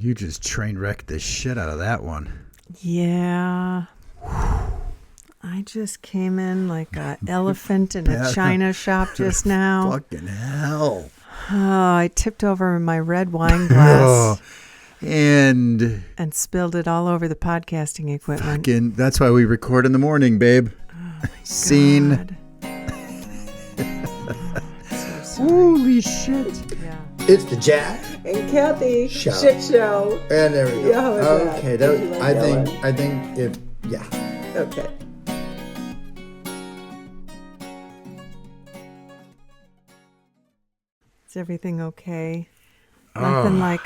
You just train wrecked the shit out of that one. Yeah. I just came in like an elephant in a china shop just now. Fucking hell. Oh, I tipped over my red wine glass and spilled it all over the podcasting equipment. Fucking, that's why we record in the morning, babe. Oh, Scene. So holy shit. Yeah. It's the Jack and Kathy Show. Shit Show. And there we go. Yeah, how was okay, that? that, Like I think if yeah. Okay. Is everything okay? Nothing like.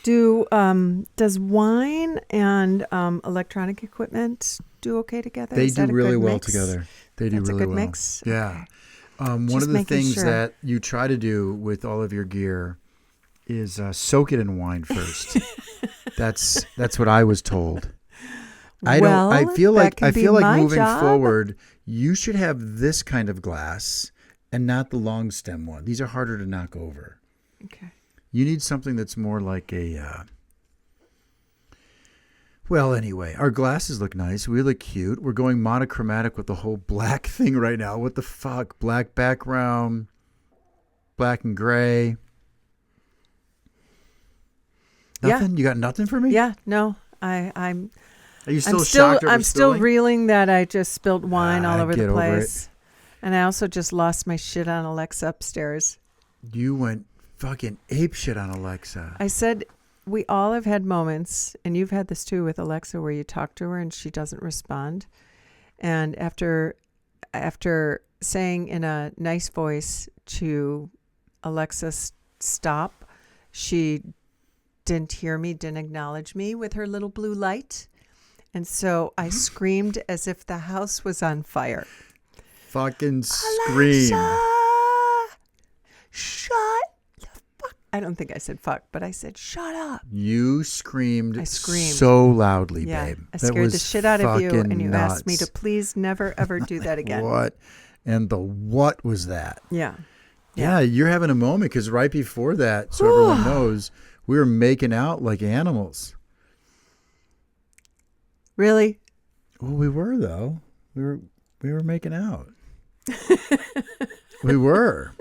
Does wine and electronic equipment do okay together? They Is do that a really good well mix? together. They do That's really a good well. mix? Yeah. Okay. One of the making things sure. that you try to do with all of your gear is soak it in wine first. That's what I was told. I feel like moving job. forward, you should have this kind of glass and not the long stem one. These are harder to knock over. Okay. You need something that's more like a. Well, anyway, our glasses look nice. We look cute. We're going monochromatic with the whole black thing right now. What the fuck? Black background, black and gray. Nothing? Yeah. You got nothing for me? Yeah. No. I'm. Are you still I'm shocked over I'm still spilling? reeling that I just spilled wine all over get the over place, and I also just lost my shit on Alexa upstairs. You went fucking ape shit on Alexa. I said we all have had moments, and you've had this too with Alexa, where you talk to her and she doesn't respond, and after saying in a nice voice to Alexa, stop, she didn't hear me, didn't acknowledge me with her little blue light. And so I screamed as if the house was on fire. Fucking scream. Alexa, shut the fuck. I don't think I said fuck, but I said shut up. You screamed, I screamed so loudly, Yeah, babe. I That scared the was shit out of you, fucking and you asked me to nuts. please never ever do that again. What? And the what was that? Yeah. Yeah, you're having a moment because right before that, so everyone knows, we were making out like animals. Really? Well, we were though. We were making out. We were.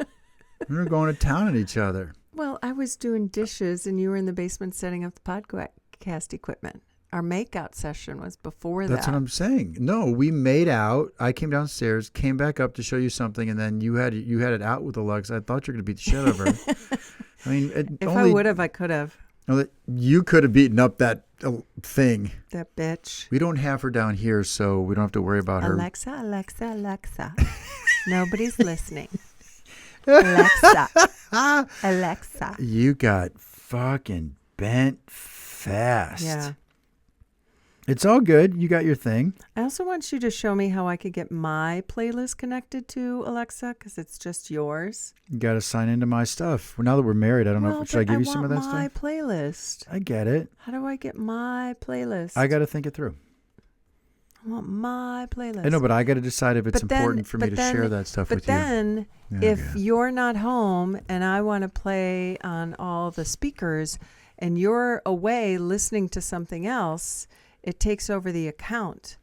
We were going to town on each other. Well, I was doing dishes, and you were in the basement setting up the podcast equipment. Our makeout session was before That's that. what I'm saying. No, we made out. I came downstairs, came back up to show you something, and then you had it out with Alexa. I thought you were going to beat the shit out of her. I mean, If I would have, I could have. You could have beaten up that thing. That bitch. We don't have her down here, so we don't have to worry about her. Alexa, Alexa, Alexa. Nobody's listening. Alexa. Alexa. You got fucking bent fast. Yeah. It's all good. You got your thing. I also want you to show me how I could get my playlist connected to Alexa, because it's just yours. You got to sign into my stuff. Well, now that we're married, I don't know. Should I give you some of that my stuff? playlist. I get it. How do I get my playlist? I got to think it through. I want my playlist. I know, but I got to decide if it's But then- important for me to share that stuff with you. But then, if you're not home and I want to play on all the speakers and you're away listening to something else, it takes over the account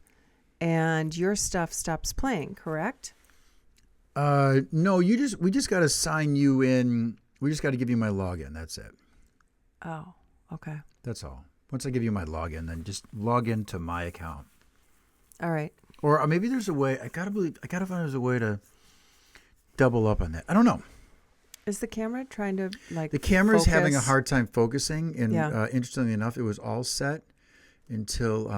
and your stuff stops playing, correct? No, we just got to sign you in. We just got to give you my login. That's it. Oh, okay. That's all. Once I give you my login, then just log into my account. All right. Or maybe there's a way. I gotta find there's a way to double up on that. I don't know. Is the camera trying to The camera's focus? having a hard time focusing, and Yeah. interestingly enough, it was all set until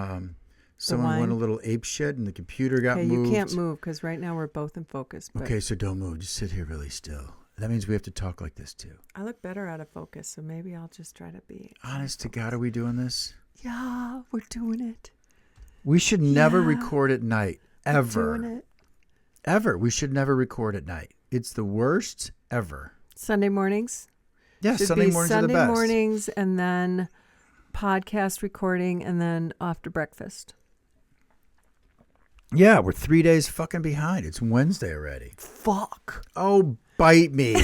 someone went a little ape shit and the computer got Okay, moved. you can't move because right now we're both in focus. But Okay, so don't move. Just sit here really still. That means we have to talk like this too. I look better out of focus, so maybe I'll just try to be. Honest to God, are we doing this? Yeah, we're doing it. We should never Yeah. record at night. Ever. We're doing it. Ever. We should never record at night. It's the worst ever. Sunday mornings. Yeah, Should Sunday be mornings are Sunday the best. mornings, and then podcast recording, and then after breakfast. Yeah, we're 3 days fucking behind. It's Wednesday already. Fuck. Oh, spite me.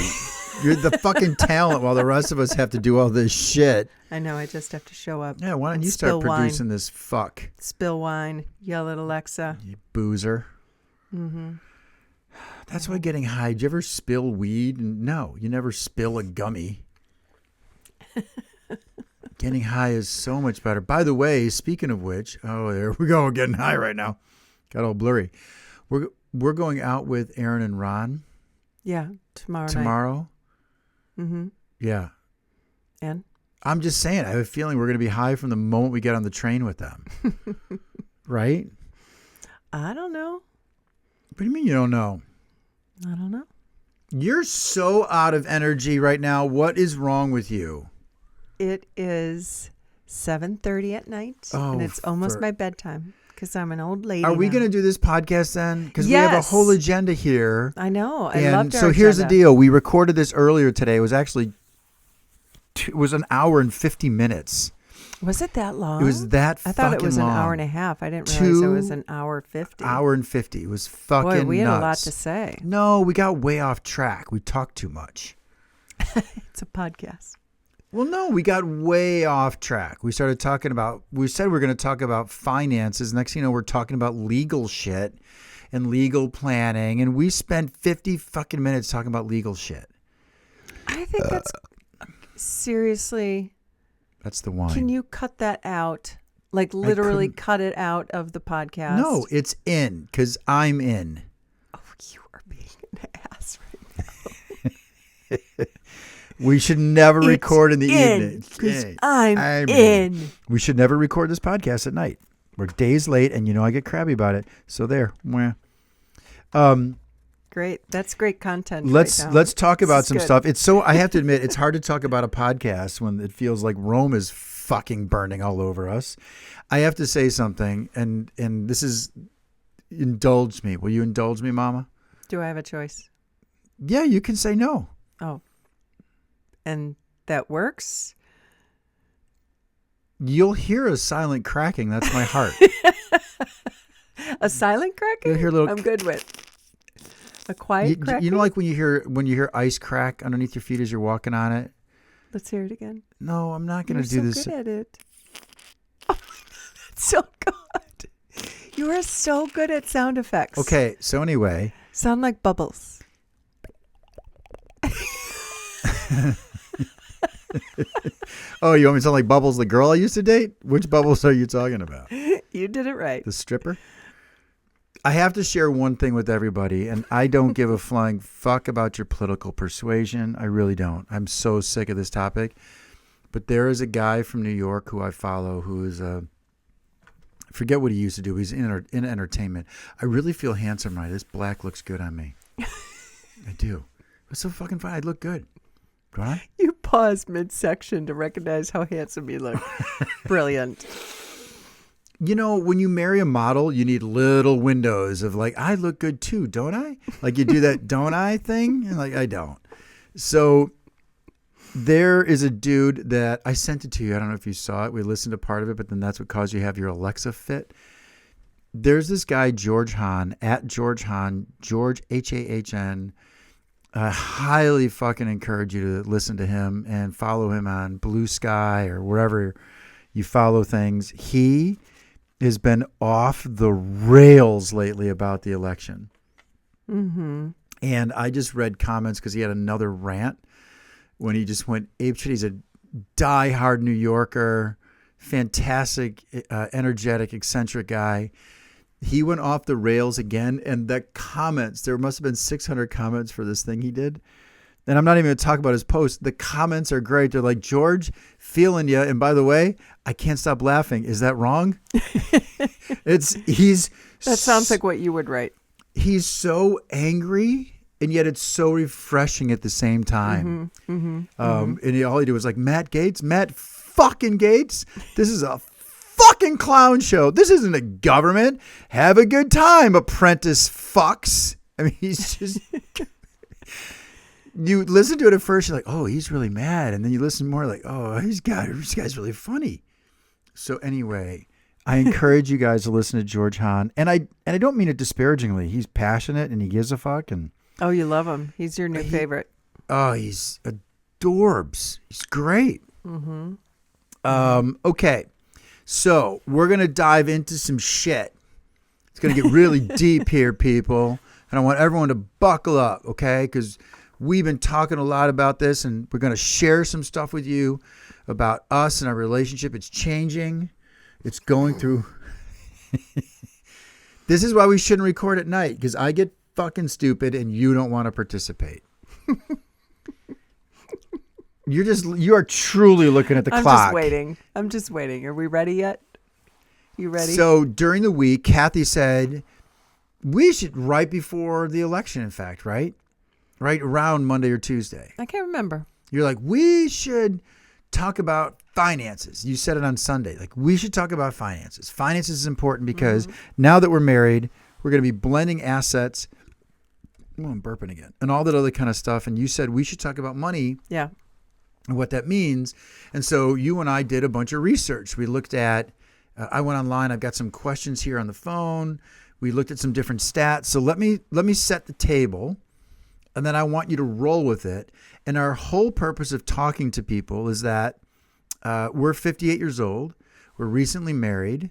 You're the fucking talent while the rest of us have to do all this shit. I know. I just have to show up. Yeah, why don't and you start spill producing wine. this fuck? Spill wine. Yell at Alexa. You boozer. Mm-hmm. That's why getting high. Did you ever spill weed? No, you never spill a gummy. Getting high is so much better. By the way, speaking of which, oh, there we go. We're getting high right now. Got all blurry. We're going out with Aaron and Ron Yeah, tomorrow. tomorrow. Mm-hmm. Yeah. And? I'm just saying, I have a feeling we're going to be high from the moment we get on the train with them. Right? I don't know. What do you mean you don't know? I don't know. You're so out of energy right now. What is wrong with you? It is 7:30 at night, Oh, and it's almost my bedtime because I'm an old lady. Are we now. going to do this podcast then? Because we have a Yes. whole agenda here. I know. I And loved our so here's the agenda. deal. We recorded this earlier today. It was actually it was an hour and 50 minutes. Was it that long? It was that I fucking thought it was long. an hour and a half. I didn't realize it was an hour 50. Hour and 50. It was fucking Boy, we had nuts. a lot to say. No, we got way off track. We talked too much. It's a podcast. Well, no, we got way off track. We started talking about, we said we were going to talk about finances. Next thing you know, we're talking about legal shit and legal planning. And we spent 50 fucking minutes talking about legal shit. I think that's seriously. That's the wine. Can you cut that out? Like literally cut it out of the podcast? No, it's in because I'm in. Oh, you are being an ass right now. We should never record in the evening. Because Yeah. I'm in. We should never record this podcast at night. We're days late, and you know I get crabby about it. So there. Mwah. Great. That's great content. Let's right now. talk about This is some good. stuff. It's so I have to admit it's hard to talk about a podcast when it feels like Rome is fucking burning all over us. I have to say something, and this is indulge me. Will you indulge me, Mama? Do I have a choice? Yeah, you can say no. Oh. And that works? You'll hear a silent cracking. That's my heart. A silent cracking? You'll hear a little. I'm good with. A quiet cracking? You know, like when you hear ice crack underneath your feet as you're walking on it. Let's hear it again. No, I'm not going You're to do so this. good at it. Oh, that's so good. You are so good at sound effects. Okay, so anyway, Sound like bubbles. oh, you want me to sound like Bubbles, the girl I used to date? Which Bubbles are you talking about? You did it right. The stripper? I have to share one thing with everybody, and I don't give a flying fuck about your political persuasion. I really don't. I'm so sick of this topic. But there is a guy from New York who I follow who is I forget what he used to do. He's in entertainment. I really feel handsome, right? This black looks good on me. I do. It's so fucking fun. I look good. Don't I? You paused midsection to recognize how handsome you look. Brilliant. You know, when you marry a model, you need little windows of like, I look good too, don't I? Like you do that don't I thing? And like, I don't. So there is a dude that I sent it to you. I don't know if you saw it. We listened to part of it, but then that's what caused you to have your Alexa fit. There's this guy, George Hahn, at George Hahn, George H-A-H-N. I highly fucking encourage you to listen to him and follow him on Blue Sky or wherever you follow things. He has been off the rails lately about the election. Mm-hmm. And I just read comments because he had another rant when he just went apeshit. He's a diehard New Yorker, fantastic, energetic, eccentric guy. He went off the rails again, and the comments, there must have been 600 comments for this thing he did. And I'm not even going to talk about his post. The comments are great. They're like, George, feeling you. And by the way, I can't stop laughing. Is that wrong? That sounds like what you would write. He's so angry, and yet it's so refreshing at the same time. And all he did was like, Matt fucking Gates, this is a fucking clown show. This isn't a government. Have a good time, apprentice fucks. I mean, he's just... You listen to it at first, you're like, oh, he's really mad. And then you listen more like, oh, this guy's really funny. So anyway, I encourage you guys to listen to George Hahn. And I don't mean it disparagingly. He's passionate and he gives a fuck. And Oh, you love him. He's your new favorite. Oh, he's adorbs. He's great. Mm-hmm. Okay, so we're going to dive into some shit. It's going to get really deep here, people. And I want everyone to buckle up, okay? Because we've been talking a lot about this, and we're going to share some stuff with you about us and our relationship. It's changing. It's going through. This is why we shouldn't record at night, because I get fucking stupid and you don't want to participate. You are truly looking at the clock. I'm just waiting. Are we ready yet? You ready? So during the week, Kathy said, we should, right before the election, in fact, right around Monday or Tuesday. I can't remember. You're like, we should talk about finances. You said it on Sunday. Like, we should talk about finances. Finances is important because now that we're married, we're going to be blending assets. Oh, I'm burping again. And all that other kind of stuff. And you said we should talk about money. Yeah. And what that means. And so you and I did a bunch of research. We looked at, I went online. I've got some questions here on the phone. We looked at some different stats. So let me set the table, and then I want you to roll with it. And our whole purpose of talking to people is that we're 58 years old. We're recently married.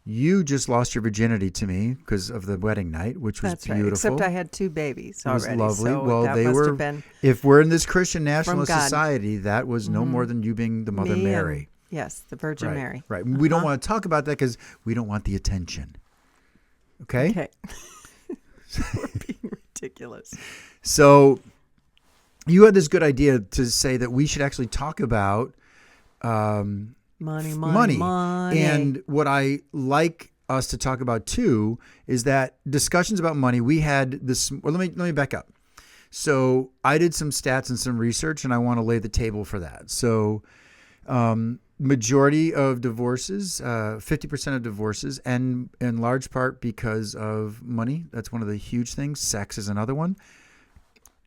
You just lost your virginity to me because of the wedding night, which was That's beautiful. right. Except I had 2 babies already. It was lovely. So Well, that they must were. have been If we're in this Christian nationalist God. society, that was no more than you being the Mother me Mary. and- yes, the Virgin Mary. Right. We don't want to talk about that because we don't want the attention. Okay? Okay. We're being ridiculous. So you had this good idea to say that we should actually talk about Money. And what I like us to talk about too is that discussions about money, we had this. Well, let me back up. So I did some stats and some research, and I want to lay the table for that. So majority of divorces, 50% of divorces, and in large part because of money. That's one of the huge things. Sex is another one.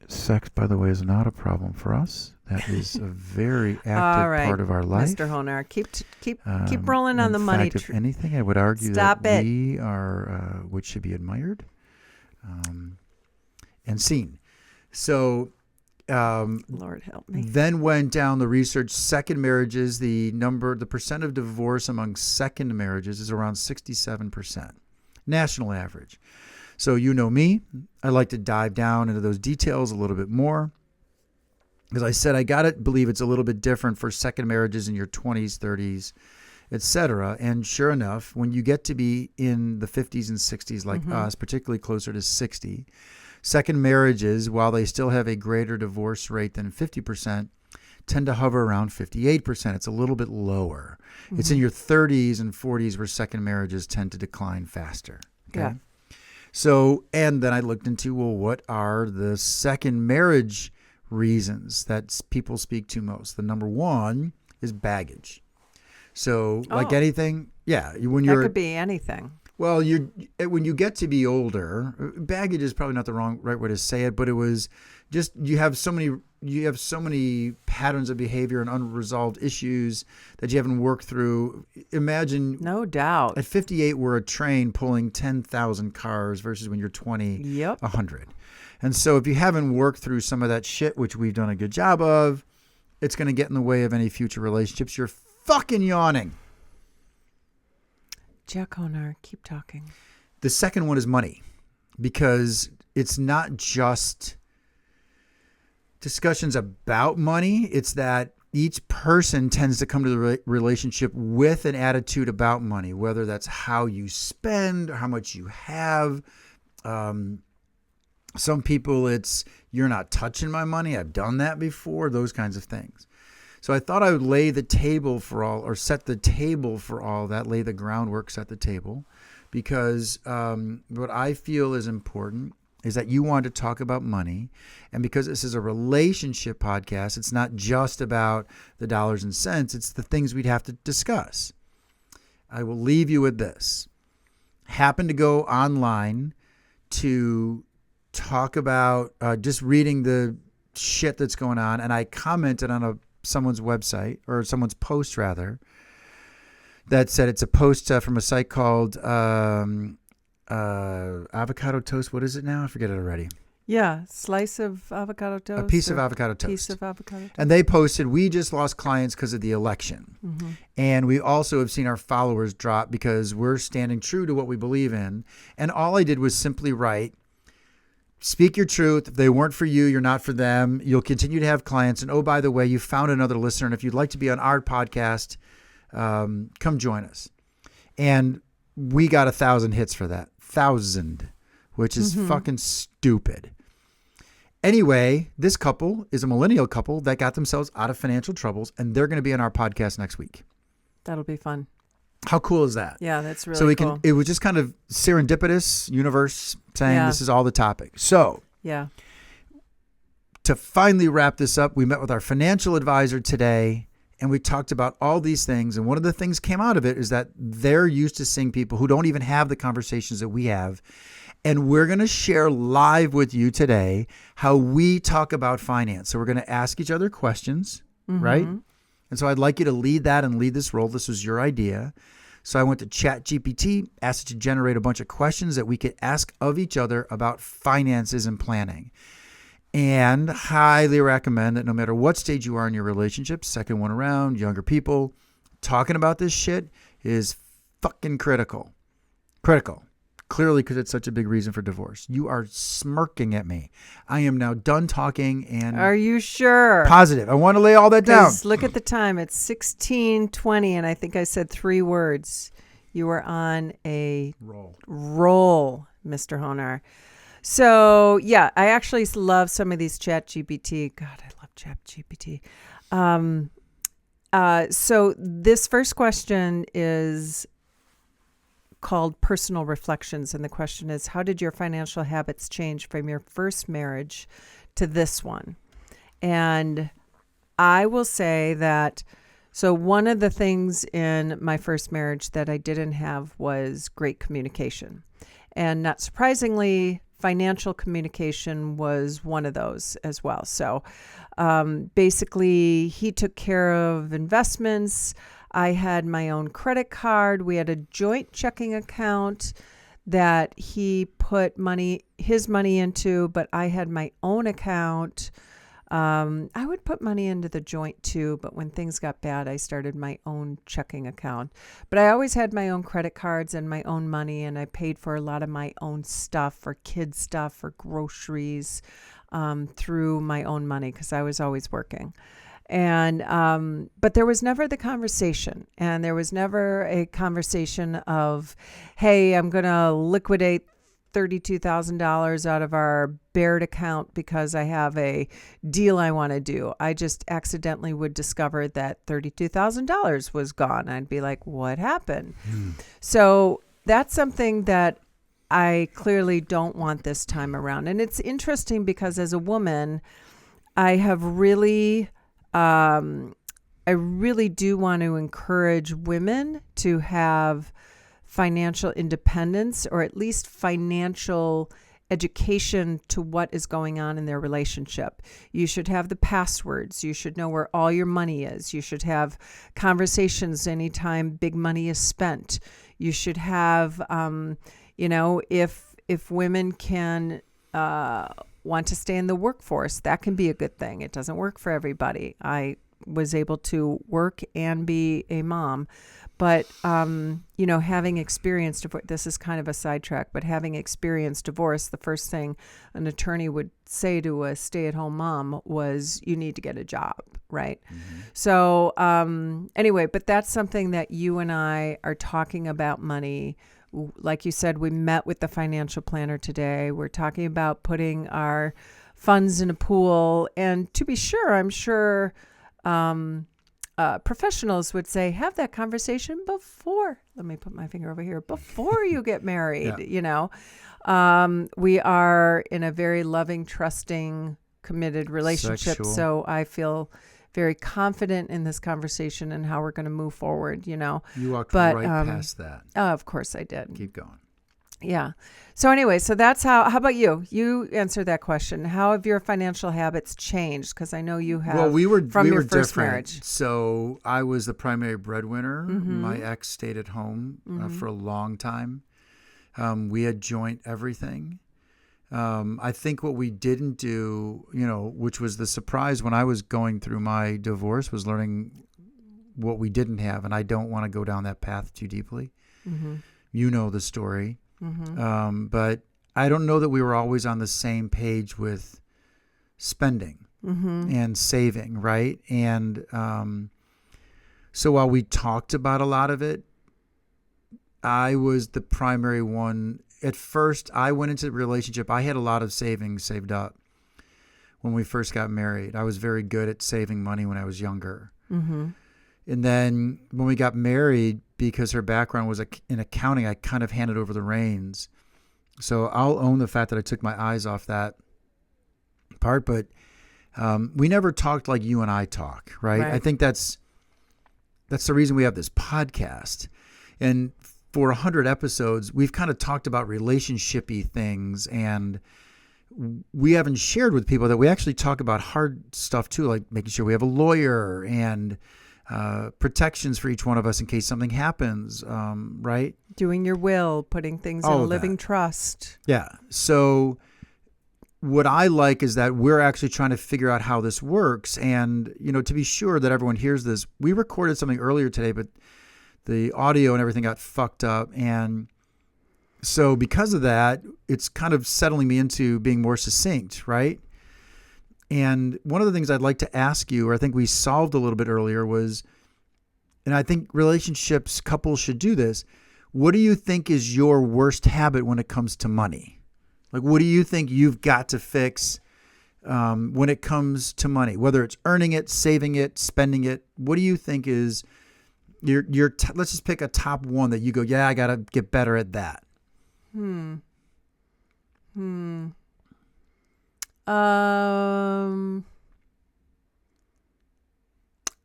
Sex, by the way, is not a problem for us. That is a very active part of our life. Mr. Honar, keep rolling on the money. In fact, if anything, I would argue Stop that it. we are what should be admired and seen. So Lord help me. then went down the research. Second marriages, the percent of divorce among second marriages is around 67%, national average. So you know me, I like to dive down into those details a little bit more. As I said, I got to believe it's a little bit different for second marriages in your 20s, 30s, etc. And sure enough, when you get to be in the 50s and 60s like us, particularly closer to 60, second marriages, while they still have a greater divorce rate than 50%, tend to hover around 58%. It's a little bit lower. It's in your 30s and 40s where second marriages tend to decline faster. Okay? Yeah. So, and then I looked into, well, what are the second marriage reasons that people speak to most? The number one is baggage. So, like anything, when That you're could be anything. well, when you get to be older, baggage is probably not the right way to say it, but it was just you have so many patterns of behavior and unresolved issues that you haven't worked through. Imagine No doubt. at 58 we're a train pulling 10,000 cars versus when you're 20, Yep. 100. And so if you haven't worked through some of that shit, which we've done a good job of, it's going to get in the way of any future relationships. You're fucking yawning. Jack Honar, keep talking. The second one is money, because it's not just discussions about money. It's that each person tends to come to the relationship with an attitude about money, whether that's how you spend or how much you have. Some people, it's you're not touching my money. I've done that before, those kinds of things. So I thought I would lay the table for all, or set the table for all that, lay the groundwork, set the table, because what I feel is important is that you want to talk about money. And because this is a relationship podcast, it's not just about the dollars and cents. It's the things we'd have to discuss. I will leave you with this. Happen to go online to talk about just reading the shit that's going on. And I commented on someone's website, or someone's post rather, that said it's a post from a site called Avocado Toast. What is it now? I forget it already. Yeah, slice of avocado toast. A piece of or avocado toast. Piece of avocado toast. And they posted, we just lost clients because of the election. Mm-hmm. And we also have seen our followers drop because we're standing true to what we believe in. And all I did was simply write, speak your truth. If they weren't for you, you're not for them. You'll continue to have clients. And oh, by the way, you found another listener. And if you'd like to be on our podcast, come join us. And we got 1,000 hits for that. 1,000, which is fucking stupid. Anyway, this couple is a millennial couple that got themselves out of financial troubles, and they're going to be on our podcast next week. That'll be fun. How cool is that? Yeah, that's really so we cool. it was just kind of serendipitous universe saying Yeah. this is all the topic. So Yeah. to finally wrap this up, we met with our financial advisor today, and we talked about all these things. And one of the things came out of it is that they're used to seeing people who don't even have the conversations that we have. And we're going to share live with you today how we talk about finance. So we're going to ask each other questions, right? And so I'd like you to lead that and lead this role. This was your idea. So I went to ChatGPT, asked it to generate a bunch of questions that we could ask of each other about finances and planning. And highly recommend that no matter what stage you are in your relationship, second one around, younger people, talking about this shit is fucking critical. Critical. Clearly, because it's such a big reason for divorce. You are smirking at me. I am now done talking and Are you sure? positive. I want to lay all that down. 'Cause look at the time. It's 16:20, and I think I said 3 words. You were on a roll, Mr. Honar. So, yeah, I actually love some of these ChatGPT. God, I love ChatGPT. So this first question is called Personal Reflections. And the question is, how did your financial habits change from your first marriage to this one? And I will say that, so one of the things in my first marriage that I didn't have was great communication. And not surprisingly, financial communication was one of those as well. So basically, he took care of investments. I had my own credit card. We had a joint checking account that he put his money into, but I had my own account. I would put money into the joint too, but when things got bad, I started my own checking account. But I always had my own credit cards and my own money, and I paid for a lot of my own stuff, for kids stuff, for groceries, through my own money because I was always working. And but there was never the conversation, and there was never a conversation of, hey, I'm going to liquidate $32,000 out of our Baird account because I have a deal I want to do. I just accidentally would discover that $32,000 was gone. I'd be like, what happened? So that's something that I clearly don't want this time around. And it's interesting because as a woman, I have really, I really do want to encourage women to have financial independence, or at least financial education to what is going on in their relationship. You should have the passwords. You should know where all your money is. You should have conversations anytime big money is spent. You should have, if women can want to stay in the workforce, that can be a good thing. It doesn't work for everybody. I was able to work and be a mom. But, having experienced divorce, this is kind of a sidetrack, but having experienced divorce, the first thing an attorney would say to a stay-at-home mom was, you need to get a job, right? Mm-hmm. So anyway, but that's something that you and I are talking about money. Like you said, we met with the financial planner today. We're talking about putting our funds in a pool. And to be sure, I'm sure professionals would say, have that conversation before, let me put my finger over here, before you get married. Yeah. We are in a very loving, trusting, committed relationship. Sexual. So I feel very confident in this conversation and how we're going to move forward, You walked right past that. Of course I did. Keep going. Yeah. So anyway, so that's how about you? You answer that question. How have your financial habits changed? Because I know you have. Well, we were from your first different. marriage. So I was the primary breadwinner. Mm-hmm. My ex stayed at home for a long time. We had joint everything. I think what we didn't do, which was the surprise when I was going through my divorce, was learning what we didn't have. And I don't want to go down that path too deeply. Mm-hmm. You know the story. Mm-hmm. But I don't know that we were always on the same page with spending and saving, right? And so while we talked about a lot of it, I was the primary one. At first, I went into the relationship. I had a lot of savings saved up when we first got married. I was very good at saving money when I was younger. Mm-hmm. And then when we got married, because her background was in accounting, I kind of handed over the reins. So I'll own the fact that I took my eyes off that part. But we never talked like you and I talk, right? I think that's the reason we have this podcast. And for 100 episodes, we've kind of talked about relationship-y things, and we haven't shared with people that we actually talk about hard stuff too, like making sure we have a lawyer and protections for each one of us in case something happens, right? Doing your will, putting things in a living trust. Yeah. So what I like is that we're actually trying to figure out how this works. And, to be sure that everyone hears this, we recorded something earlier today, but the audio and everything got fucked up. And so because of that, it's kind of settling me into being more succinct, right? And one of the things I'd like to ask you, or I think we solved a little bit earlier, was, and I think couples should do this. What do you think is your worst habit when it comes to money? Like, what do you think you've got to fix when it comes to money? Whether it's earning it, saving it, spending it, what do you think is let's just pick a top one that you go, yeah, I got to get better at that.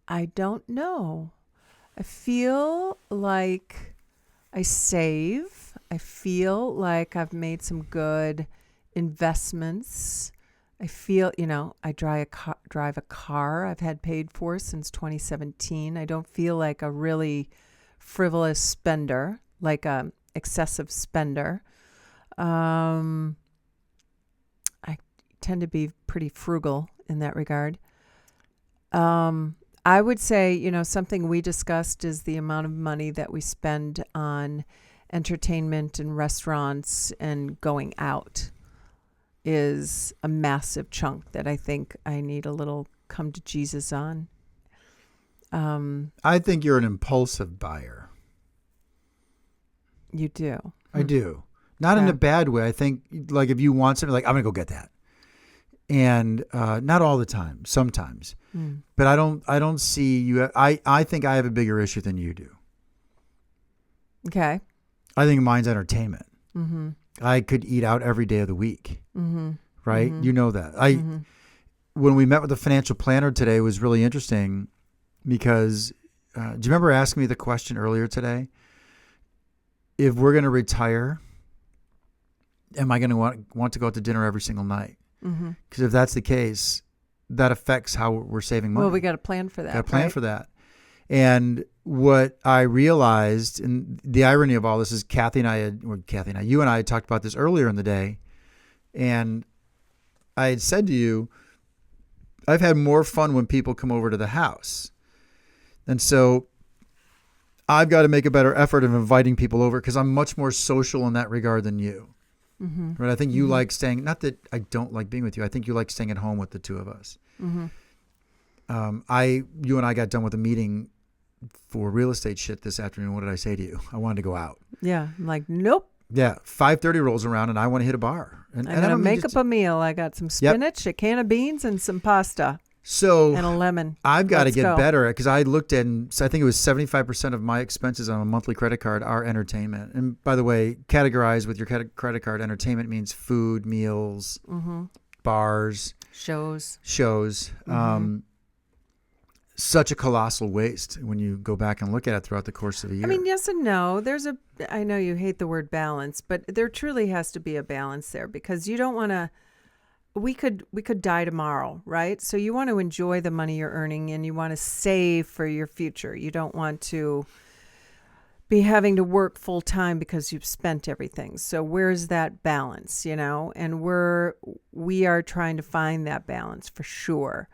I don't know. I feel like I save. I feel like I've made some good investments. I feel, I drive a car I've had paid for since 2017. I don't feel like a really frivolous spender, like a excessive spender. I tend to be pretty frugal in that regard. I would say, something we discussed is the amount of money that we spend on entertainment and restaurants and going out is a massive chunk that I think I need a little come to Jesus on. I think you're an impulsive buyer. You do. I do. Not in a bad way. I think, like, if you want something, like, I'm going to go get that. And not all the time, sometimes. But I don't see you. I think I have a bigger issue than you do. Okay. I think mine's entertainment. Mm-hmm. I could eat out every day of the week. Mm-hmm. Right? Mm-hmm. You know that. When we met with the financial planner today, it was really interesting because do you remember asking me the question earlier today? If we're going to retire, am I going to want to go out to dinner every single night? Because if that's the case, that affects how we're saving money. Well, we got to plan for that. Got to plan for that. And what I realized, and the irony of all this is you and I had talked about this earlier in the day. And I had said to you, I've had more fun when people come over to the house. And so I've got to make a better effort of inviting people over because I'm much more social in that regard than you. Right? I think you like staying, not that I don't like being with you. I think you like staying at home with the two of us. You and I got done with a meeting for real estate shit this afternoon. What did I say to you? I wanted to go out. Yeah. I'm like, nope. Yeah. 5:30 rolls around and I want to hit a bar. And I'm going to make up a meal. I got some spinach, a can of beans, and some pasta. So and a lemon. I've got to get better because I looked at, so I think it was 75% of my expenses on a monthly credit card are entertainment. And by the way, categorized with your credit card, entertainment means food, meals, bars, shows. Such a colossal waste when you go back and look at it throughout the course of a year. I mean, yes and no. I know you hate the word balance, but there truly has to be a balance there because you don't want to. We could die tomorrow, right? So you want to enjoy the money you're earning and you want to save for your future. You don't want to be having to work full time because you've spent everything. So where's that balance, And we are trying to find that balance for sure.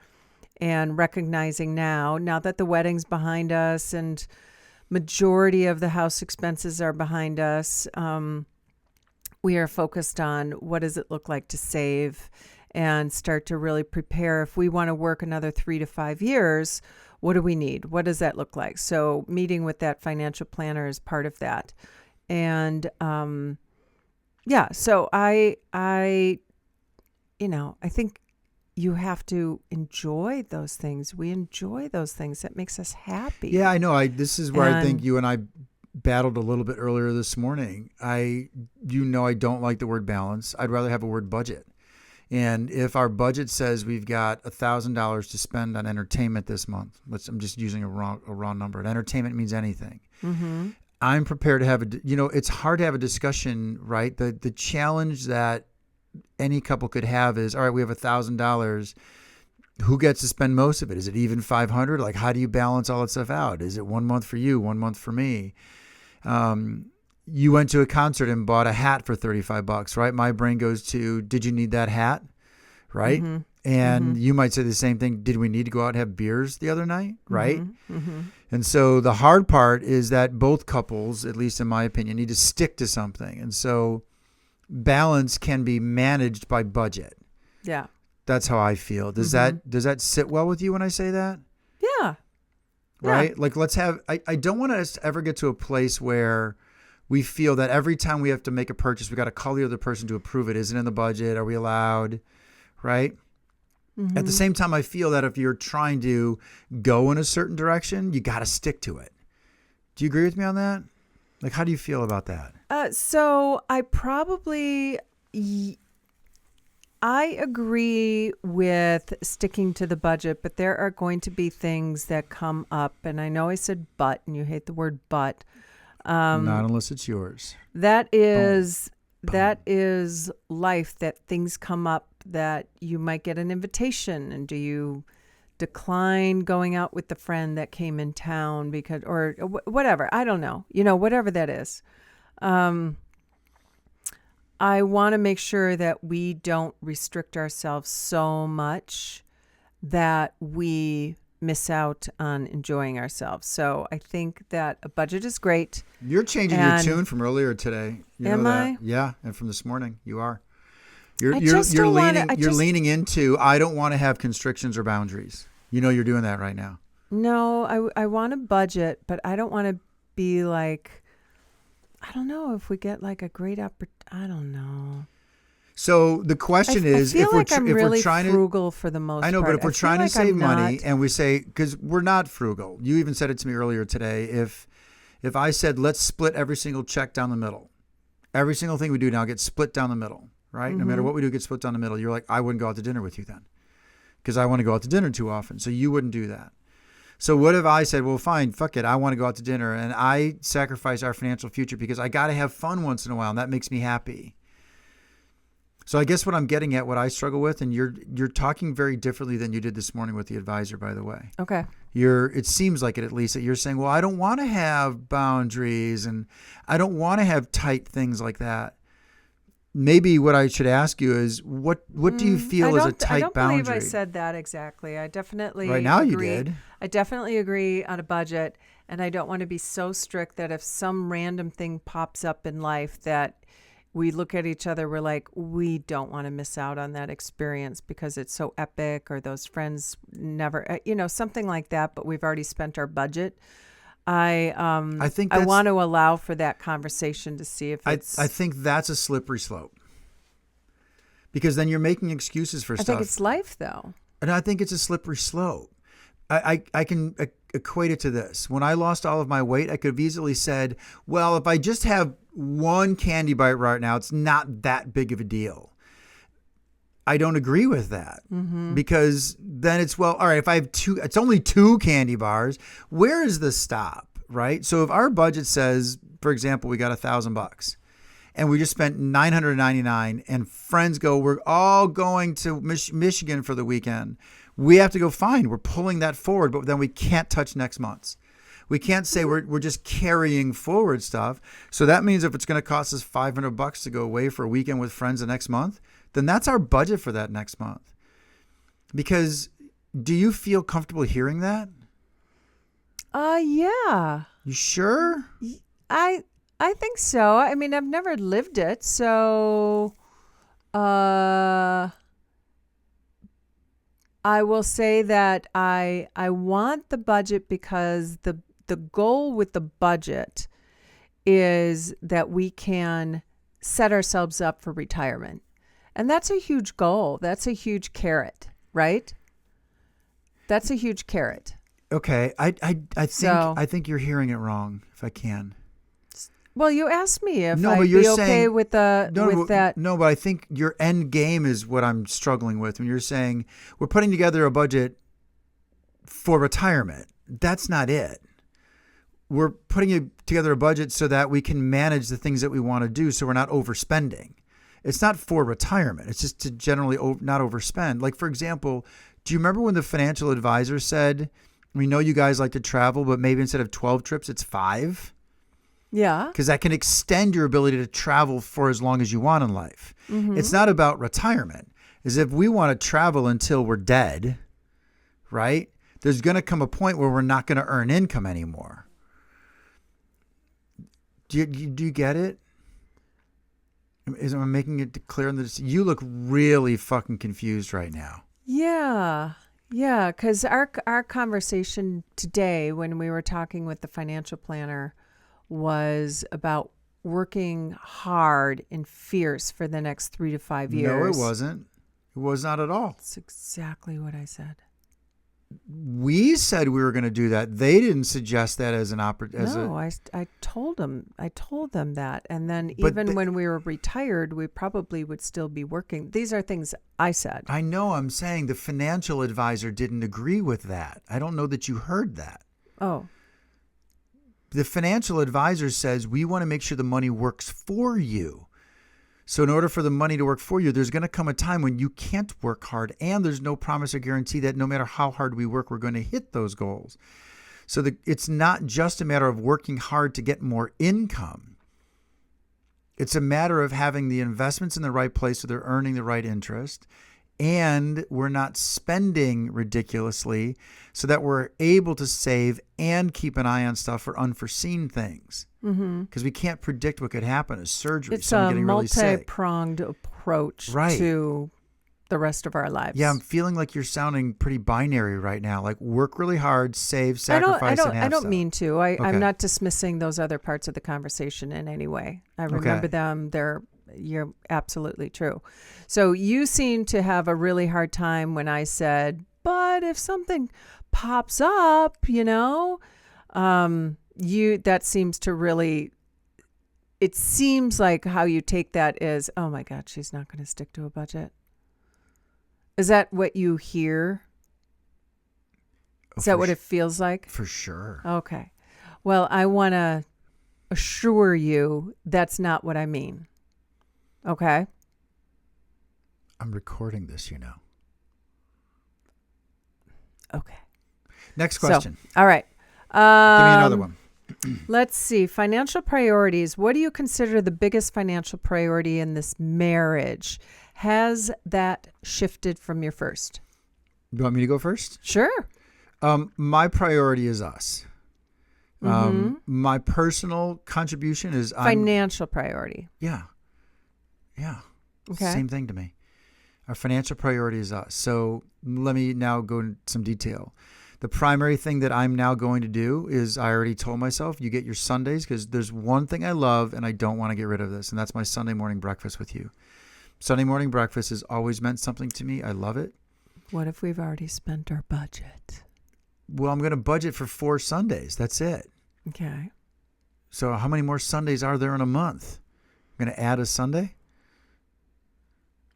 And recognizing now that the wedding's behind us and majority of the house expenses are behind us, we are focused on what does it look like to save and start to really prepare. If we want to work another 3 to 5 years, what do we need? What does that look like? So meeting with that financial planner is part of that. And so I think you have to enjoy those things. We enjoy those things. That makes us happy. Yeah, I know. This is where I think you and I battled a little bit earlier this morning. I don't like the word balance. I'd rather have a word budget. And if our budget says we've got $1,000 to spend on entertainment this month, I'm just using a raw number. And entertainment means anything. Mm-hmm. I'm prepared to have it's hard to have a discussion, right? The challenge that any couple could have is, all right, we have $1,000. Who gets to spend most of it? Is it even 500? Like, how do you balance all that stuff out? Is it 1 month for you, 1 month for me? You went to a concert and bought a hat for $35, right? My brain goes to, did you need that hat? Right. Mm-hmm. And you might say the same thing. Did we need to go out and have beers the other night? Right. Mm-hmm. And so the hard part is that both couples, at least in my opinion, need to stick to something. And so balance can be managed by budget. Yeah. That's how I feel. Does that sit well with you when I say that? Yeah. Right? Yeah. Like I don't want us to ever get to a place where we feel that every time we have to make a purchase, we got to call the other person to approve it. Is it in the budget? Are we allowed? Right? Mm-hmm. At the same time, I feel that if you're trying to go in a certain direction, you got to stick to it. Do you agree with me on that? Like, how do you feel about that? So I agree with sticking to the budget, but there are going to be things that come up. And I know I said but, and you hate the word but. Not unless it's yours. That is life, that things come up, that you might get an invitation, and do you decline going out with the friend that came in town because, or whatever, I don't know, whatever that is. I want to make sure that we don't restrict ourselves so much that we miss out on enjoying ourselves. So I think that a budget is great. You're changing your tune from earlier today. Am I? Yeah, and from this morning, you are. You're leaning into, I don't want to have constrictions or boundaries. You're doing that right now. No, I want a budget, but I don't want to be like, I don't know if we get like a great I don't know. So the question is, if we're trying to frugal for the most part. I know, but if we're trying to save money and we say, because we're not frugal, you even said it to me earlier today. If I said, let's split every single check down the middle, every single thing we do now gets split down the middle, right? Mm-hmm. No matter what we do gets split down the middle. You're like, I wouldn't go out to dinner with you then, because I want to go out to dinner too often. So you wouldn't do that. So what if I said, well, fine, fuck it, I want to go out to dinner, and I sacrifice our financial future because I got to have fun once in a while, and that makes me happy. So I guess what I'm getting at, what I struggle with, and you're talking very differently than you did this morning with the advisor, by the way. Okay. It seems like it, at least, that you're saying, well, I don't want to have boundaries and I don't want to have tight things like that. Maybe what I should ask you is, what do you feel is a tight boundary? I don't believe I said that exactly. I definitely right now agree. You did. I definitely agree on a budget, and I don't want to be so strict that if some random thing pops up in life that we look at each other, we're like, we don't want to miss out on that experience because it's so epic, or those friends never, something like that, but we've already spent our budget. I want to allow for that conversation to see if it's... I think that's a slippery slope, because then you're making excuses for stuff. I think it's life, though. And I think it's a slippery slope. I can equate it to this. When I lost all of my weight, I could have easily said, well, if I just have one candy bite right now, it's not that big of a deal. I don't agree with that, because then it's, well, all right, if I have it's only 2 candy bars. Where is the stop, right? So if our budget says, for example, we got $1,000 and we just spent $999, and friends go, we're all going to Michigan for the weekend. We have to go, fine, we're pulling that forward, but then we can't touch next month's. We can't say we're just carrying forward stuff. So that means if it's going to cost us $500 to go away for a weekend with friends the next month, then that's our budget for that next month. Because do you feel comfortable hearing that? Yeah. You sure? I think so. I mean, I've never lived it, so I will say that I want the budget because the goal with the budget is that we can set ourselves up for retirement. And that's a huge goal. That's a huge carrot, right? That's a huge carrot. Okay. I think So- I think you're hearing it wrong, if I can. Well, you asked me if No, I'd but you're be okay saying- with that. No, but I think your end game is what I'm struggling with when you're saying we're putting together a budget for retirement. That's not it. We're putting together a budget so that we can manage the things that we want to do so we're not overspending. It's not for retirement. It's just to generally not overspend. Like, for example, do you remember when the financial advisor said, we know you guys like to travel, but maybe instead of 12 trips, it's 5? Yeah. Because that can extend your ability to travel for as long as you want in life. Mm-hmm. It's not about retirement. Is if we want to travel until we're dead, right? There's going to come a point where we're not going to earn income anymore. Do you get it? Am I making it clear? You look really fucking confused right now. Yeah. Yeah. Because our conversation today when we were talking with the financial planner was about working hard and fierce for the next 3 to 5 years. No, it wasn't. It was not at all. That's exactly what I said. We said we were going to do that. They didn't suggest that as an opportunity. No, I told them that. And then But even when we were retired, we probably would still be working. These are things I said. I know. I'm saying the financial advisor didn't agree with that. I don't know that you heard that. Oh, The financial advisor says we want to make sure the money works for you. So in order for the money to work for you, there's going to come a time when you can't work hard, and there's no promise or guarantee that no matter how hard we work, we're going to hit those goals. So it's not just a matter of working hard to get more income. It's a matter of having the investments in the right place so they're earning the right interest, and we're not spending ridiculously so that we're able to save and keep an eye on stuff for unforeseen things. Because we can't predict what could happen. A surgery, it's someone a getting really sick. multi-pronged approach Right. to the rest of our lives. Yeah, I'm feeling like you're sounding pretty binary right now. Like work really hard, save, sacrifice, and have I don't stuff. mean to. Okay. I'm not dismissing those other parts of the conversation in any way. I remember them. You're absolutely true. So you seem to have a really hard time when I said, but if something pops up, that seems to really, it seems like how you take that is, oh my God, she's not going to stick to a budget. Is that what you hear? Is that what it feels like? For sure. Okay. Well, I want to assure you that's not what I mean. Okay? I'm recording this, Okay. Next question. So, all right. Give me another one. Let's see. Financial priorities. What do you consider the biggest financial priority in this marriage? Has that shifted from your first? You want me to go first? Sure. My priority is us. My personal contribution is Financial priority. Yeah. Okay. Same thing to me. Our financial priority is us. So let me now go into some detail. The primary thing that I'm now going to do is I already told myself, you get your Sundays, because there's one thing I love and I don't want to get rid of this, and that's my Sunday morning breakfast with you. Sunday morning breakfast has always meant something to me. I love it. What if we've already spent our budget? Well, I'm going to budget for 4 Sundays. That's it. Okay. So how many more Sundays are there in a month? I'm going to add a Sunday?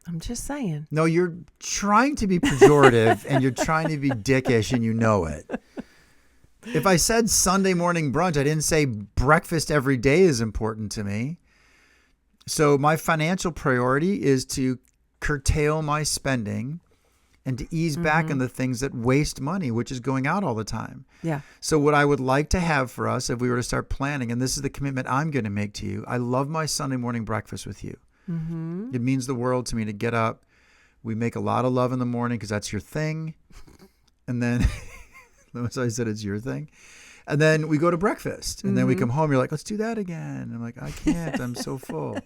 I'm just saying. No, you're trying to be pejorative and you're trying to be dickish and you know it. If I said Sunday morning brunch, I didn't say breakfast every day is important to me. So my financial priority is to curtail my spending and to ease back on the things that waste money, which is going out all the time. Yeah. So what I would like to have for us, if we were to start planning, and this is the commitment I'm going to make to you, I love my Sunday morning breakfast with you. Mm-hmm. It means the world to me to get up. We make a lot of love in the morning because that's your thing. And then, notice I said it's your thing. And then we go to breakfast. And then we come home. You're like, let's do that again. And I'm like, I can't. I'm so full.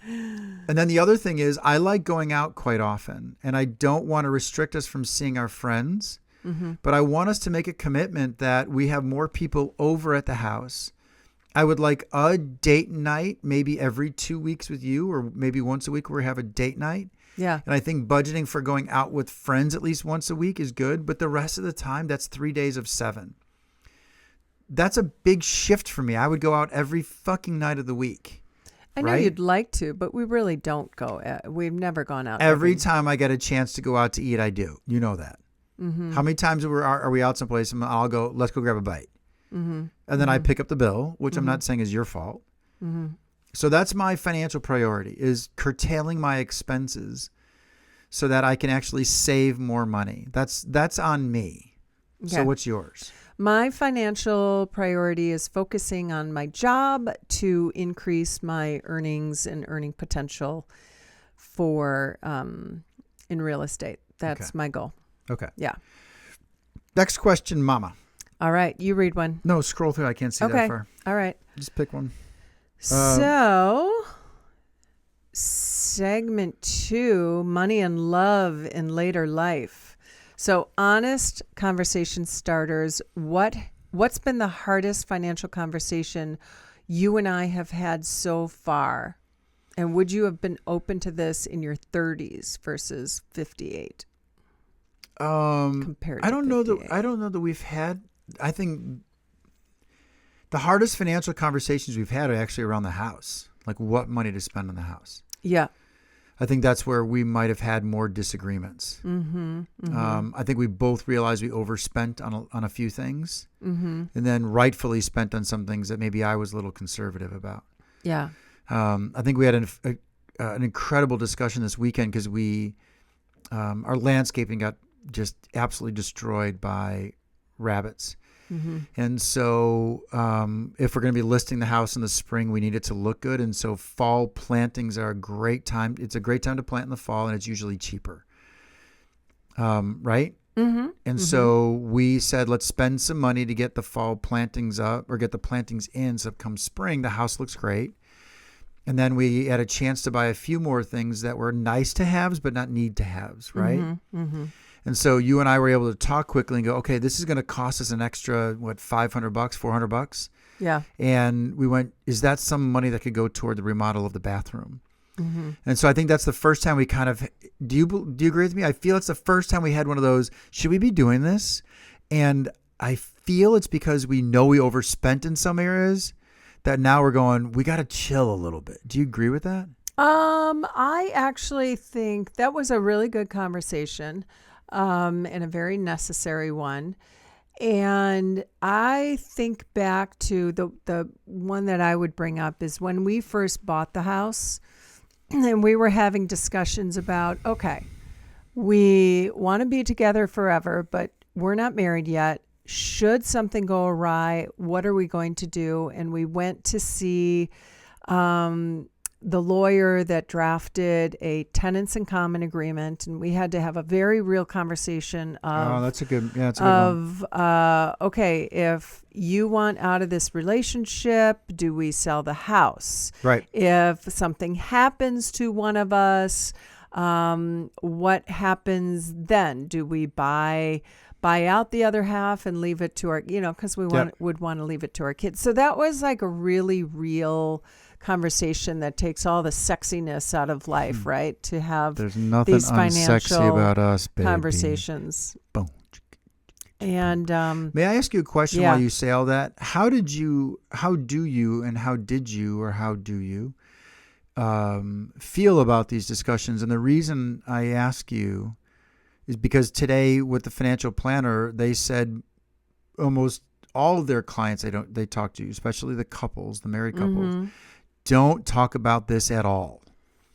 And then the other thing is I like going out quite often. And I don't want to restrict us from seeing our friends. But I want us to make a commitment that we have more people over at the house. I would like a date night, maybe every 2 weeks with you, or maybe once a week where we have a date night. Yeah. And I think budgeting for going out with friends at least once a week is good. But the rest of the time, that's 3 days of 7. That's a big shift for me. I would go out every fucking night of the week. I know right? you'd like to, but we really don't go. We've never gone out. Every time I get a chance to go out to eat, I do. You know that. How many times are we out someplace and I'll go, let's go grab a bite. And then I pick up the bill, which I'm not saying is your fault. So that's my financial priority, is curtailing my expenses so that I can actually save more money. That's on me. Okay. So what's yours? My financial priority is focusing on my job to increase my earnings and earning potential for in real estate. That's my goal. Okay. Yeah. Next question, Mama. All right. You read one. No, scroll through. I can't see that Okay. far. All right. Just pick one. So, segment 2, money and love in later life. So, honest conversation starters. What's been the hardest financial conversation you and I have had so far? And would you have been open to this in your 30s versus 58? Compared to I don't know 58? that we've had. I think the hardest financial conversations we've had are actually around the house, like what money to spend on the house. Yeah. I think that's where we might have had more disagreements. I think we both realized we overspent on a few things, and then rightfully spent on some things that maybe I was a little conservative about. Yeah. I think we had an incredible discussion this weekend because our landscaping got just absolutely destroyed by rabbits. And so if we're going to be listing the house in the spring, we need it to look good. And so fall plantings are a great time. It's a great time to plant in the fall, and it's usually cheaper. Right? And so we said, let's spend some money to get the fall plantings up or get the plantings in. So come spring, the house looks great. And then we had a chance to buy a few more things that were nice to haves, but not need to haves. Right? And so you and I were able to talk quickly and go, okay, this is going to cost us an extra, $500, $400? Yeah. And we went, is that some money that could go toward the remodel of the bathroom? And so I think that's the first time we kind of, do you agree with me? I feel it's the first time we had one of those, should we be doing this? And I feel it's because we know we overspent in some areas that now we're going, we got to chill a little bit. Do you agree with that? I actually think that was a really good conversation. And a very necessary one. And I think back to the one that I would bring up is when we first bought the house and we were having discussions about, okay, we want to be together forever, but we're not married yet. Should something go awry, what are we going to do? And we went to see the lawyer that drafted a tenants in common agreement, and we had to have a very real conversation of, that's a good one. Okay, if you want out of this relationship, do we sell the house? Right. If something happens to one of us, what happens then? Do we buy out the other half and leave it to our, because we would want to leave it to our kids. So that was like a really real conversation that takes all the sexiness out of life, right? To have There's nothing these unsexy financial about us, baby. conversations. Boom. And may I ask you a question yeah. while you say all that? How do you feel about these discussions? And the reason I ask you is because today with the financial planner, they said almost all of their clients they talk to, especially the couples, the married couples, don't talk about this at all.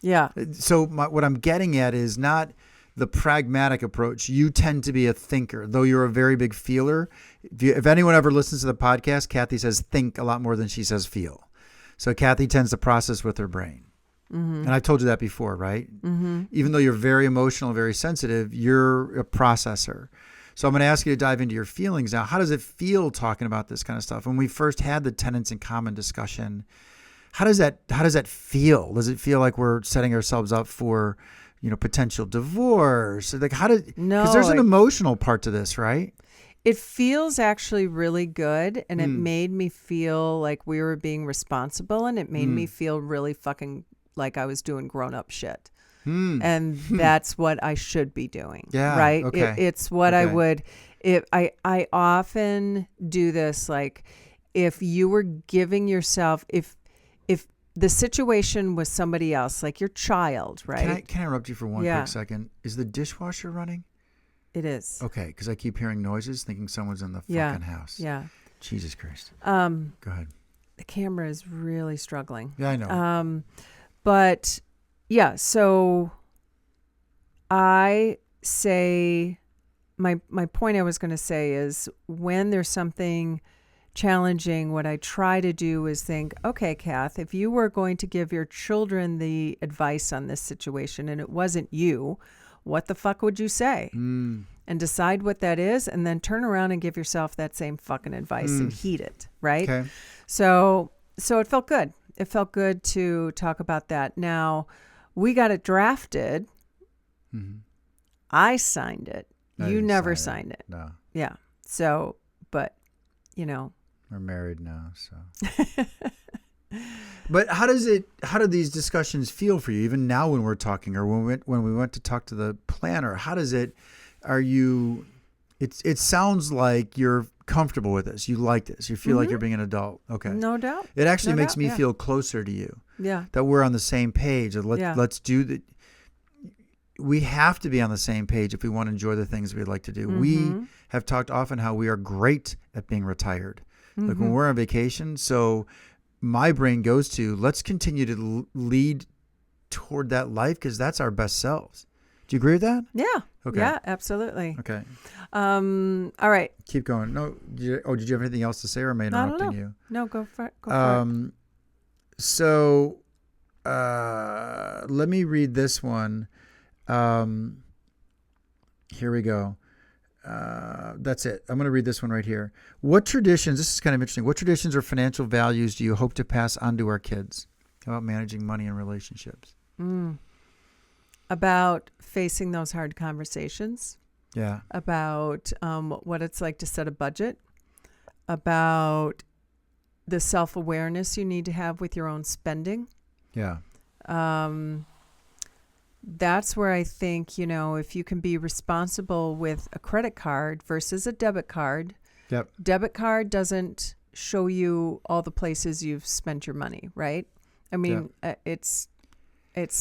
Yeah. So what I'm getting at is not the pragmatic approach. You tend to be a thinker, though you're a very big feeler. If anyone ever listens to the podcast, Kathy says think a lot more than she says feel. So Kathy tends to process with her brain. And I've told you that before, right? Even though you're very emotional, very sensitive, you're a processor. So I'm going to ask you to dive into your feelings now. How does it feel talking about this kind of stuff? When we first had the tenants in common discussion, how does that feel? Does it feel like we're setting ourselves up for, potential divorce? Like because there's an emotional part to this, right? It feels actually really good, and it made me feel like we were being responsible, and it made me feel really fucking like I was doing grown-up shit. And that's what I should be doing. Yeah. Right? Okay. It's what I would... I often do this, like, if you were giving yourself... If the situation was somebody else, like your child, right? Can I interrupt you for one quick second? Is the dishwasher running? It is. Okay, because I keep hearing noises, thinking someone's in the fucking house. Yeah. Jesus Christ. Go ahead. The camera is really struggling. Yeah, I know. But yeah, so I say my point I was going to say is when there's something challenging, what I try to do is think, okay, Kath, if you were going to give your children the advice on this situation and it wasn't you, what the fuck would you say? And decide what that is, and then turn around and give yourself that same fucking advice and heed it, right? Okay. So it felt good. It felt good to talk about that. Now, we got it drafted. I signed it. You never signed it. No. Yeah. So, but, We're married now, so. But how do these discussions feel for you, even now when we're talking, or when we went to talk to the planner? It sounds like you're comfortable with this. You like this. You feel like you're being an adult. Okay. No doubt. It actually makes me feel closer to you. Yeah. That we're on the same page. Let's do the. We have to be on the same page if we want to enjoy the things we'd like to do. We have talked often how we are great at being retired. Like when we're on vacation. So my brain goes to, let's continue to lead toward that life because that's our best selves. Do you agree with that? Yeah. Okay. Yeah, absolutely. Okay. All right. Keep going. No. Did you have anything else to say, or am I interrupting you? No, go for it. So let me read this one. Here we go. That's it. I'm going to read this one right here. This is kind of interesting. What traditions or financial values do you hope to pass on to our kids? How about managing money in relationships? About facing those hard conversations. Yeah. About what it's like to set a budget. About the self-awareness you need to have with your own spending. Yeah. That's where I think, if you can be responsible with a credit card versus a debit card. Yep. Debit card doesn't show you all the places you've spent your money, right? I mean, it's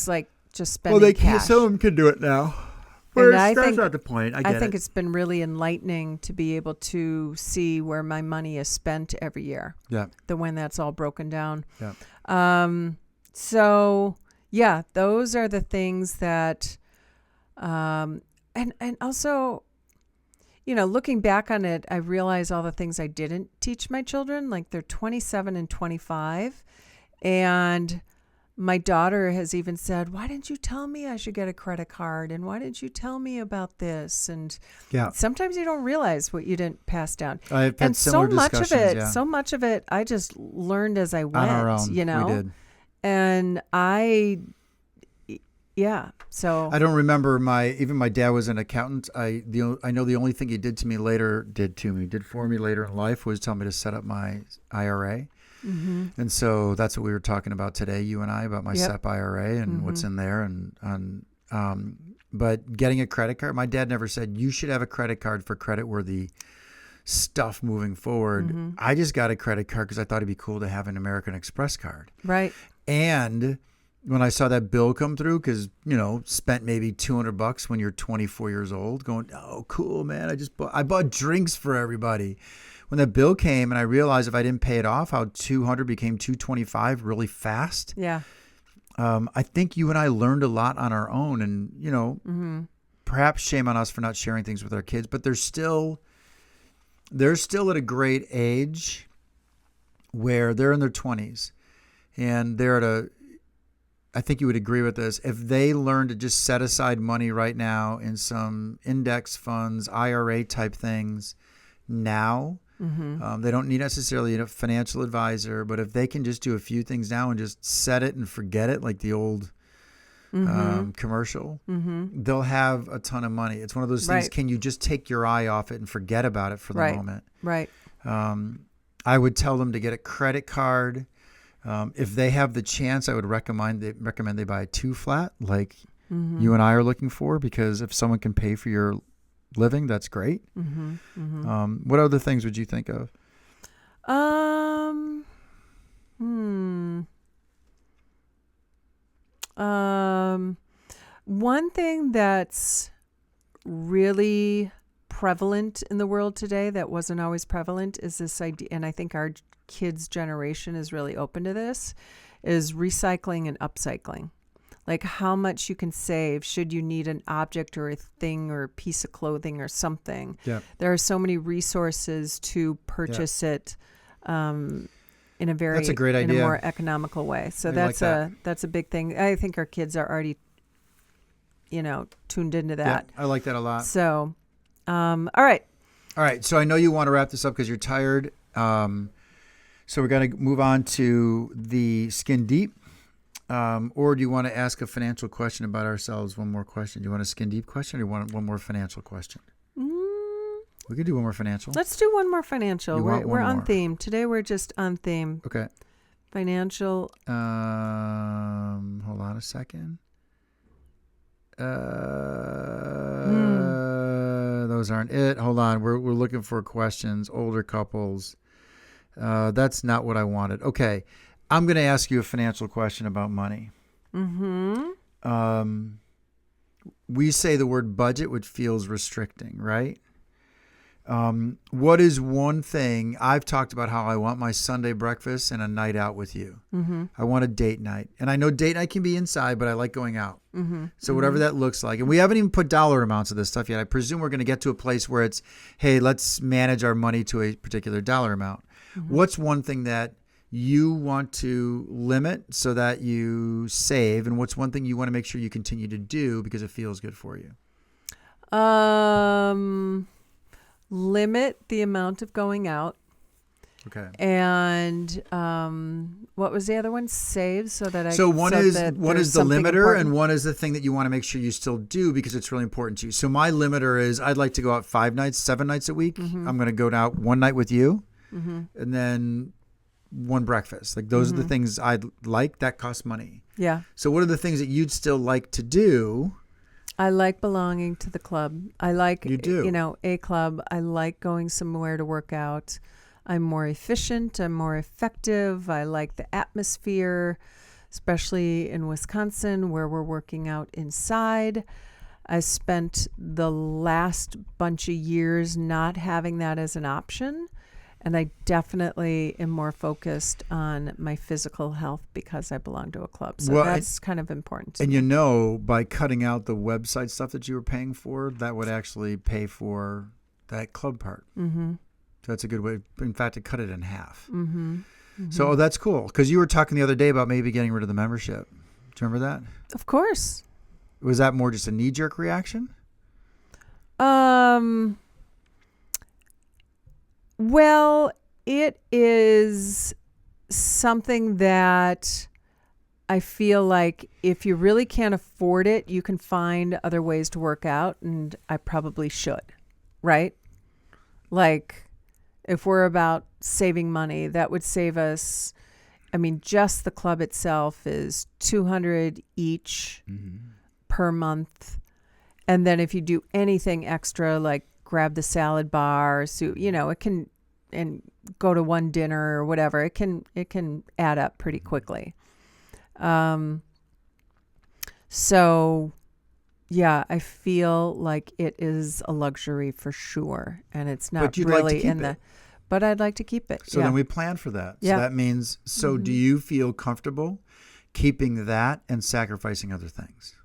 like just spending cash. Some of them can do it now. And I That's think, not the point. I think it's been really enlightening to be able to see where my money is spent every year. Yeah. When that's all broken down. Yeah. So yeah, those are the things that, and also, looking back on it, I realize all the things I didn't teach my children. Like they're 27 and 25, and my daughter has even said, "Why didn't you tell me I should get a credit card? And why didn't you tell me about this?" And sometimes you don't realize what you didn't pass down. I've had similar discussions. So much of it, I just learned as I went. On our own, we did. And so I don't remember even my dad was an accountant. I know the only thing he did for me later in life was tell me to set up my IRA. And so that's what we were talking about today, you and I, about my SEP IRA and what's in there. But getting a credit card, my dad never said you should have a credit card for credit-worthy stuff moving forward. I just got a credit card because I thought it'd be cool to have an American Express card. Right. And when I saw that bill come through, because, spent maybe $200 when you're 24 years old, going, oh, cool, man. I bought drinks for everybody. When that bill came and I realized if I didn't pay it off, how 200 became 225 really fast. Yeah. I think you and I learned a lot on our own, and, perhaps shame on us for not sharing things with our kids, but they're still at a great age where they're in their 20s and they're at a, I think you would agree with this, if they learn to just set aside money right now in some index funds, IRA type things now, they don't need necessarily a financial advisor, but if they can just do a few things now and just set it and forget it like the old commercial, they'll have a ton of money. It's one of those things, Right. can you just take your eye off it and forget about it for the Right. moment? Right. I would tell them to get a credit card. If they have the chance, I would recommend they buy a 2-flat like you and I are looking for, because if someone can pay for your living, that's great. What other things would you think of? One thing that's really prevalent in the world today that wasn't always prevalent is this idea, and I think our kids' generation is really open to this, is recycling and upcycling. Like how much you can save should you need an object or a thing or a piece of clothing or something. Yeah. There are so many resources to purchase it in a very That's a great in a idea. more economical way. So I like that's that. that's a big thing. I think our kids are already, tuned into that. Yeah, I like that a lot. So, all right. All right. So I know you want to wrap this up because you're tired. So we're going to move on to the Skin Deep. Or do you want to ask a financial question about ourselves? One more question. Do you want a Skin Deep question, or do you want one more financial question? We could do one more financial. Let's do one more financial. You want We're one on more. theme. Today we're just on theme. Okay. Financial. Hold on a second. Those aren't it. Hold on. We're looking for questions. Older couples. That's not what I wanted. Okay. I'm going to ask you a financial question about money. We say the word budget, which feels restricting, right? What is one thing I've talked about, how I want my Sunday breakfast and a night out with you. I want a date night, and I know date night can be inside, but I like going out. So whatever that looks like, and we haven't even put dollar amounts of this stuff yet. I presume we're going to get to a place where it's, hey, let's manage our money to a particular dollar amount. What's one thing that you want to limit so that you save, and what's one thing you want to make sure you continue to do because it feels good for you? Limit the amount of going out. Okay. And what was the other one? Save so that One is the limiter, important. and one is the thing that you want to make sure you still do because it's really important to you. So my limiter is I'd like to go out 5 nights, 7 nights a week. I'm going to go out one night with you, and then one breakfast. Like those are the things I'd like. That costs money. Yeah. So what are the things that you'd still like to do? I like belonging to the club. I like, You do. A club. I like going somewhere to work out. I'm more efficient. I'm more effective. I like the atmosphere, especially in Wisconsin where we're working out inside. I spent the last bunch of years not having that as an option. And I definitely am more focused on my physical health because I belong to a club. So Well, that's kind of important to And me. by cutting out the website stuff that you were paying for, that would actually pay for that club part. So that's a good way. In fact, to cut it in half. So that's cool. Because you were talking the other day about maybe getting rid of the membership. Do you remember that? Of course. Was that more just a knee-jerk reaction? Well, it is something that I feel like if you really can't afford it, you can find other ways to work out, and I probably should, right? Like if we're about saving money, that would save us, I mean, just the club itself is $200 each per month. And then if you do anything extra, like grab the salad bar, so it can, and go to one dinner or whatever, it can add up pretty quickly. So yeah, I feel like it is a luxury for sure, and it's not But you'd like to really keep in the. it. But I'd like to keep it. So yeah. then we plan for that. Yeah. So that means, do you feel comfortable keeping that and sacrificing other things?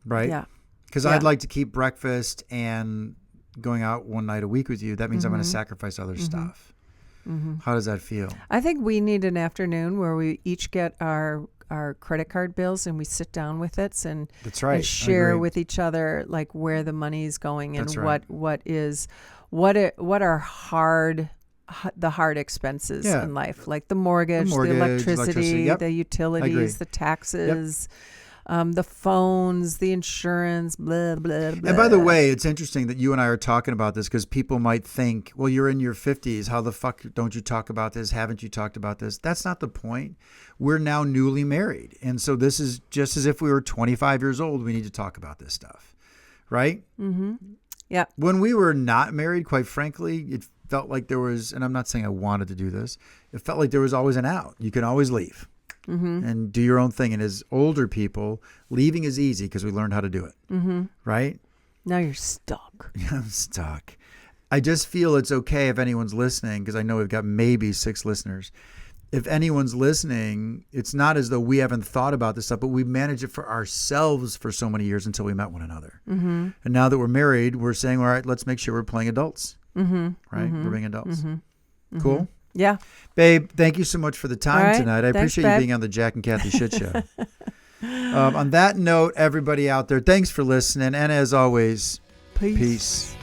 right? Yeah. Because Yeah. I'd like to keep breakfast and going out one night a week with you. That means I'm going to sacrifice other stuff. How does that feel? I think we need an afternoon where we each get our credit card bills and we sit down with it and, That's right. and I share agree. with each other like where the money is going and That's right. what are the hard expenses Yeah. in life, like the mortgage, the electricity, electricity, yep. the I agree. utilities, the taxes, the phones, the insurance, blah, blah, blah. And by the way, it's interesting that you and I are talking about this because people might think, well, you're in your 50s. How the fuck don't you talk about this? Haven't you talked about this? That's not the point. We're now newly married. And so this is just as if we were 25 years old. We need to talk about this stuff, right? Yeah. When we were not married, quite frankly, it felt like there was, and I'm not saying I wanted to do this, it felt like there was always an out. You can always leave and do your own thing. And as older people, leaving is easy because we learned how to do it, right? Now you're stuck. I'm stuck. I just feel it's okay if anyone's listening, because I know we've got maybe 6 listeners. If anyone's listening, it's not as though we haven't thought about this stuff, but we managed it for ourselves for so many years until we met one another. And now that we're married, we're saying, all right, let's make sure we're playing adults. Right? We're being adults. Cool. Yeah. Babe, thank you so much for the time All right. tonight. I Thanks, appreciate babe. you being on the Jack and Kathy Shit Show. On that note, everybody out there, thanks for listening. And as always, peace.